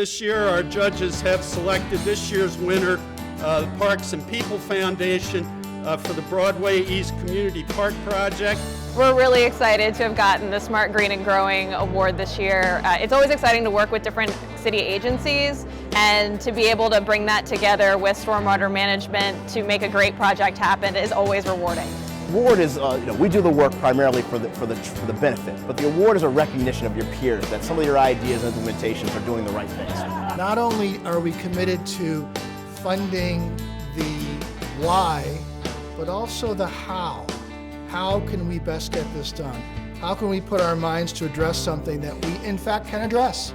This year, our judges have selected this year's winner, the Parks and People Foundation, for the Broadway East Community Park Project. We're really excited to have gotten the Smart Green and Growing Award this year. It's always exciting to work with different city agencies and to be able to bring that together with stormwater management to make a great project happen is always rewarding. Award is, we do the work primarily for the benefit, but the award is a recognition of your peers that some of your ideas and implementations are doing the right things. Not only are we committed to funding the why, but also the how. How can we best get this done? How can we put our minds to address something that we in fact can address?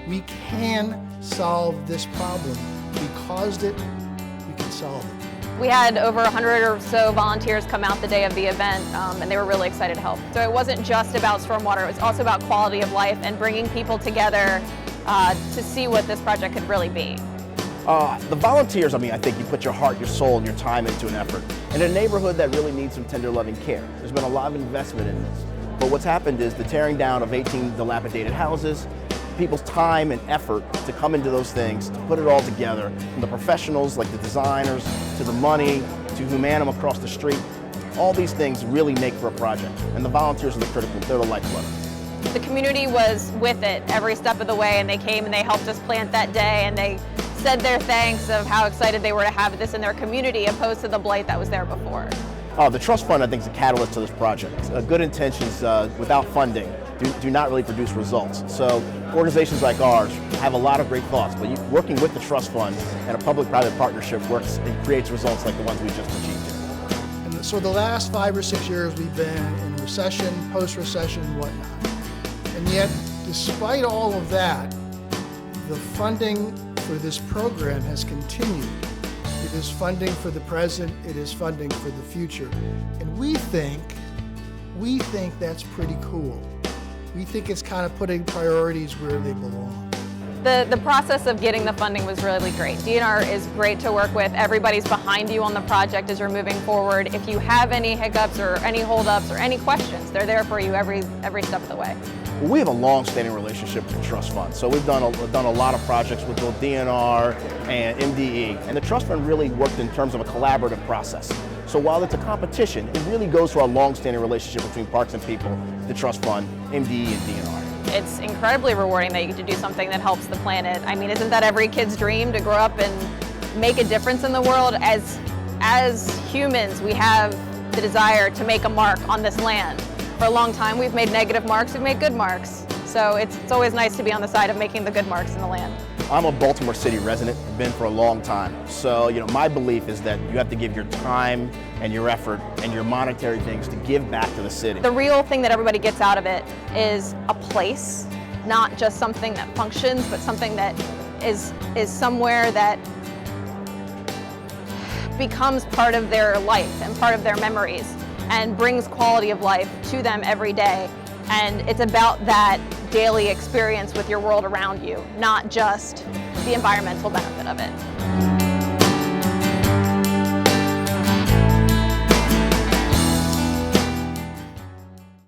We can solve this problem. We caused it, we can solve it. We had over 100 or so volunteers come out the day of the event, and they were really excited to help. So it wasn't just about stormwater, it was also about quality of life and bringing people together to see what this project could really be. The volunteers, I think you put your heart, your soul, and your time into an effort. In a neighborhood that really needs some tender loving care. There's been a lot of investment in this. But what's happened is the tearing down of 18 dilapidated houses, people's time and effort to come into those things, to put it all together, from the professionals like the designers, to the money, to Humanum across the street. All these things really make for a project. And the volunteers are the critical, they're the lifeblood. The community was with it every step of the way, and they came and they helped us plant that day, and they said their thanks of how excited they were to have this in their community opposed to the blight that was there before. The trust fund, I think, is a catalyst to this project. Good intentions without funding do not really produce results. So organizations like ours have a lot of great thoughts, but working with the trust fund and a public-private partnership works and creates results like the ones we just achieved. And so the last 5 or 6 years we've been in recession, post-recession, and whatnot. And yet, despite all of that, the funding for this program has continued. It is funding for the present, it is funding for the future. And we think that's pretty cool. We think it's kind of putting priorities where they belong. The process of getting the funding was really great. DNR is great to work with. Everybody's behind you on the project as you're moving forward. If you have any hiccups or any holdups or any questions, they're there for you every step of the way. Well, we have a long-standing relationship with the Trust Fund, so we've done a lot of projects with both DNR and MDE, and the Trust Fund really worked in terms of a collaborative process. So while it's a competition, it really goes to our long-standing relationship between Parks and People, the Trust Fund, MDE, and DNR. It's incredibly rewarding that you get to do something that helps the planet. I mean, isn't that every kid's dream, to grow up and make a difference in the world? As humans, we have the desire to make a mark on this land. For a long time, we've made negative marks, we've made good marks. So it's always nice to be on the side of making the good marks in the land. I'm a Baltimore City resident, I've been for a long time. So, my belief is that you have to give your time and your effort and your monetary things to give back to the city. The real thing that everybody gets out of it is a place, not just something that functions, but something that is somewhere that becomes part of their life and part of their memories and brings quality of life to them every day. And it's about that daily experience with your world around you, not just the environmental benefit of it.